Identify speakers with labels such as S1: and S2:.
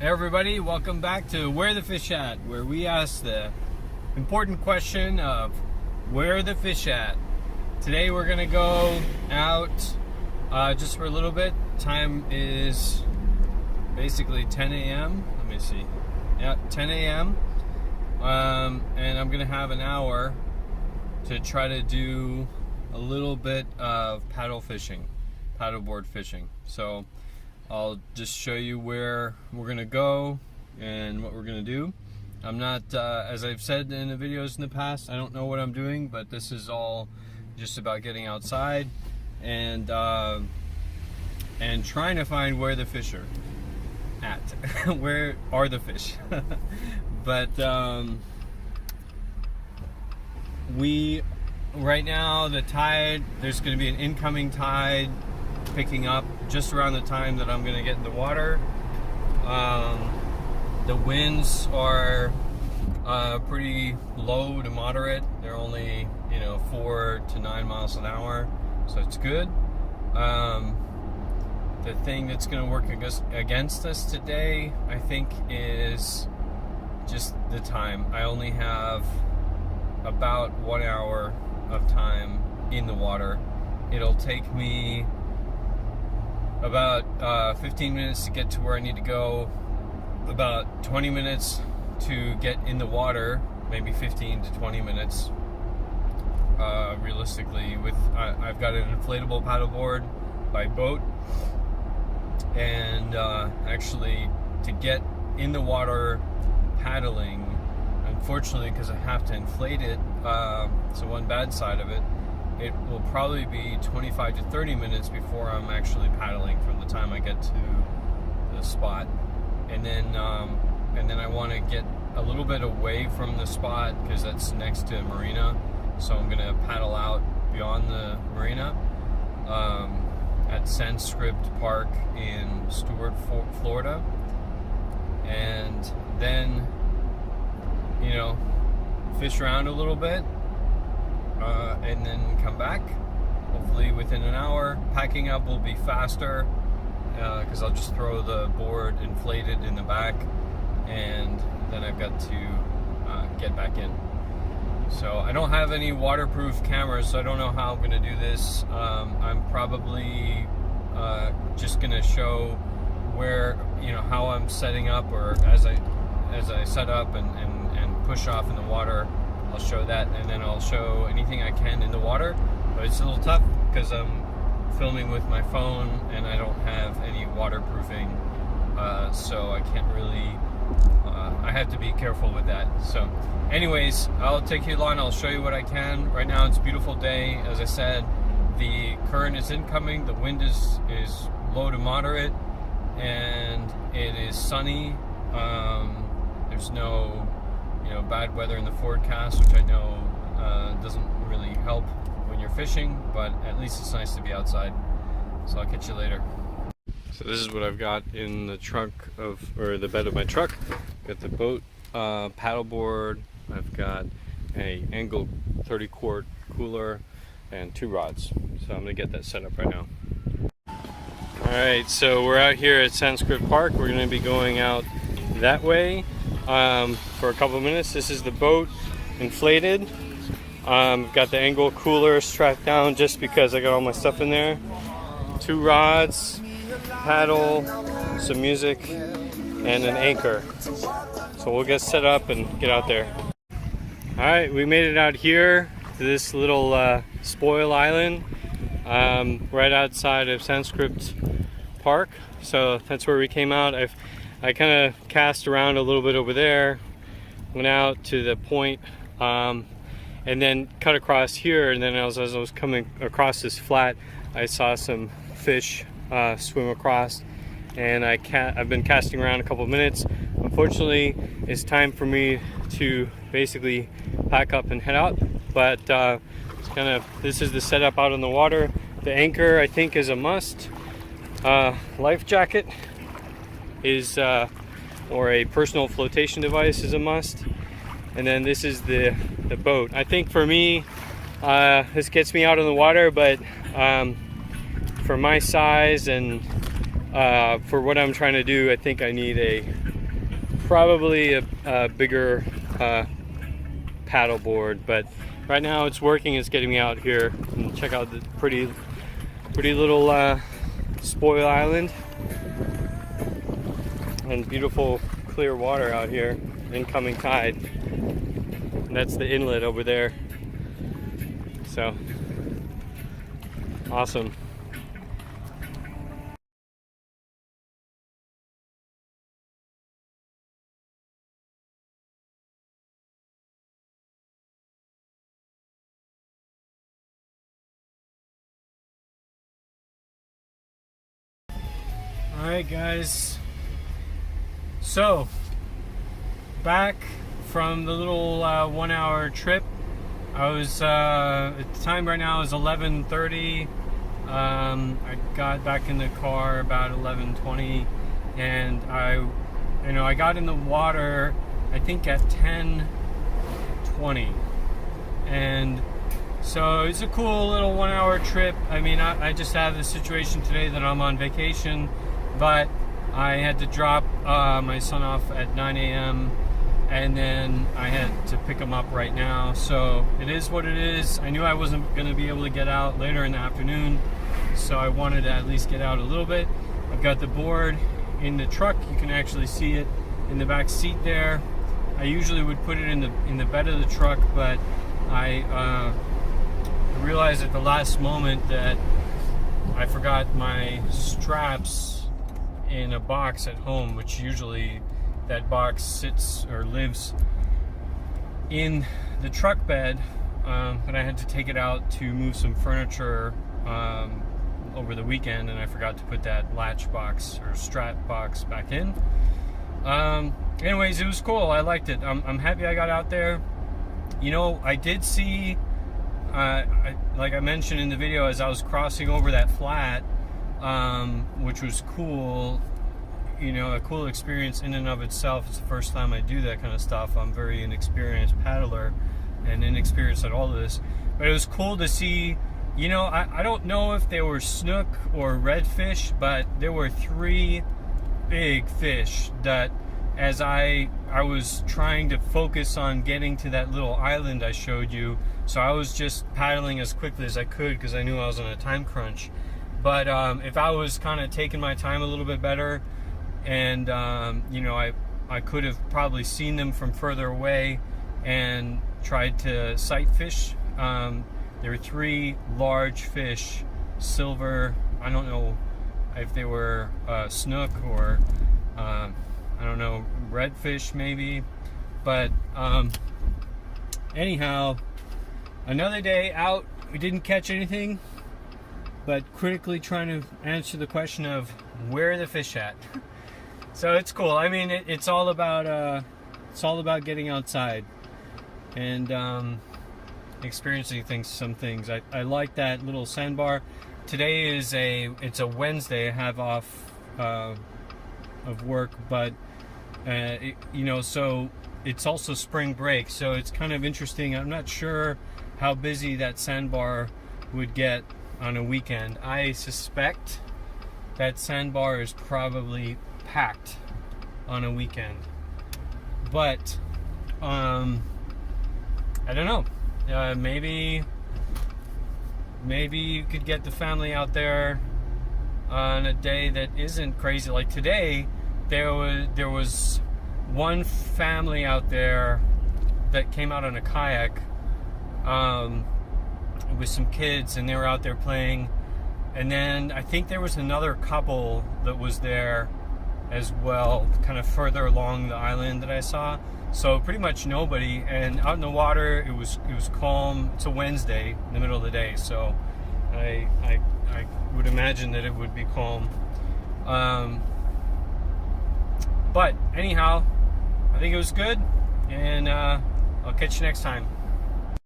S1: Hey everybody, welcome back to Where the Fish At, where we ask the important question of where are the fish at? Today we're gonna go out just for a little bit. Time is basically 10 a.m. Let me see. Yeah, 10 a.m. And I'm gonna have an hour to try to do a little bit of paddleboard fishing. So I'll just show you where we're gonna go and what we're gonna do. I'm not, as I've said in the videos in the past, I don't know what I'm doing, but this is all just about getting outside and trying to find where the fish are at. Where are the fish? But right now the tide, there's going to be an incoming tide picking up just around the time that I'm going to get in the water. The winds are pretty low to moderate. They're only 4 to 9 miles an hour, so it's good. The thing that's going to work against us today, I think, is just the time. I only have about 1 hour of time in the water. It'll take me about 15 minutes to get to where I need to go, about 20 minutes to get in the water, maybe 15 to 20 minutes realistically. I've got an inflatable paddleboard by boat, and actually to get in the water paddling, unfortunately, because I have to inflate it, so one bad side of it, it will probably be 25 to 30 minutes before I'm actually paddling from the time I get to the spot. And then I want to get a little bit away from the spot because that's next to a marina. So I'm going to paddle out beyond the marina at Sandscript Park in Stuart, Florida. And then, fish around a little bit. And then come back, hopefully within an hour. Packing up will be faster because I'll just throw the board inflated in the back, and then I've got to get back in. So I don't have any waterproof cameras, so I don't know how I'm going to do this. I'm probably just going to show where, how I'm setting up, or as I set up and push off in the water. I'll show that, and then I'll show anything I can in the water. But it's a little tough because I'm filming with my phone and I don't have any waterproofing, so I can't really, I have to be careful with that. So anyways, I'll take you along, I'll show you what I can. Right now it's a beautiful day. As I said, the current is incoming, the wind is low to moderate, and it is sunny. There's no bad weather in the forecast, which I know doesn't really help when you're fishing, but at least it's nice to be outside. So I'll catch you later. So this is what I've got in the trunk or the bed of my truck. Got the boat paddleboard. I've got a angled 30-quart cooler and 2 rods. So I'm gonna get that set up right now. All right, so we're out here at Sandscript Park. We're gonna be going out that way for a couple of minutes. This is the boat inflated. Got the angle cooler strapped down just because I got all my stuff in there. 2 rods, paddle, some music, and an anchor. So we'll get set up and get out there. All right, we made it out here to this little spoil island right outside of Sandscript Park. So that's where we came out. I kind of cast around a little bit over there, went out to the point, and then cut across here. And then as I was coming across this flat, I saw some fish swim across, and I've been casting around a couple of minutes. Unfortunately, it's time for me to basically pack up and head out. But this is the setup out on the water. The anchor, I think, is a must. Life jacket is or a personal flotation device is a must. And then this is the boat. I think for me, this gets me out on the water, but for my size and for what I'm trying to do, I think I need a probably a bigger paddle board, but right now it's working. It's getting me out here and check out the pretty little spoil island and beautiful clear water out here, incoming tide, and that's the inlet over there. So awesome. Alright guys, so back from the little 1 hour trip. I was at the time right now is 11:30. I got back in the car about 11:20, and I got in the water I think at 10:20, and so it's a cool little 1 hour trip. I mean, I just have the situation today that I'm on vacation, but I had to drop my son off at 9 a.m. and then I had to pick him up right now. So it is what it is. I knew I wasn't going to be able to get out later in the afternoon, so I wanted to at least get out a little bit. I've got the board in the truck. You can actually see it in the back seat there. I usually would put it in the bed of the truck, but I realized at the last moment that I forgot my straps in a box at home, which usually that box sits or lives in the truck bed, but I had to take it out to move some furniture over the weekend, and I forgot to put that latch box or strap box back in. Anyways, it was cool. I liked it. I'm happy I got out there. You know, I did see, like I mentioned in the video, as I was crossing over that flat, which was cool, you know, a cool experience in and of itself. It's the first time I do that kind of stuff. I'm very inexperienced paddler and inexperienced at all of this, but it was cool to see, you know, I don't know if they were snook or redfish, but there were 3 big fish that, as I was trying to focus on getting to that little island I showed you, so I was just paddling as quickly as I could because I knew I was on a time crunch. But if I was kind of taking my time a little bit better, and you know, I could have probably seen them from further away and tried to sight fish. There were 3 large fish, silver. I don't know if they were snook or I don't know, redfish maybe. But anyhow, another day out. We didn't catch anything, but critically trying to answer the question of where are the fish at. So it's cool. I mean, it's all about getting outside and experiencing some things. I like that little sandbar. Today is it's a Wednesday. I have off of work, but you know, so it's also spring break, so it's kind of interesting. I'm not sure how busy that sandbar would get on a weekend. I suspect that sandbar is probably packed on a weekend, but I don't know. Maybe you could get the family out there on a day that isn't crazy. Like today, there was one family out there that came out on a kayak with some kids, and they were out there playing. And then I think there was another couple that was there as well, kind of further along the island that I saw. So pretty much nobody. And out in the water, it was calm. It's a Wednesday in the middle of the day, so I would imagine that it would be calm. But anyhow, I think it was good, and I'll catch you next time.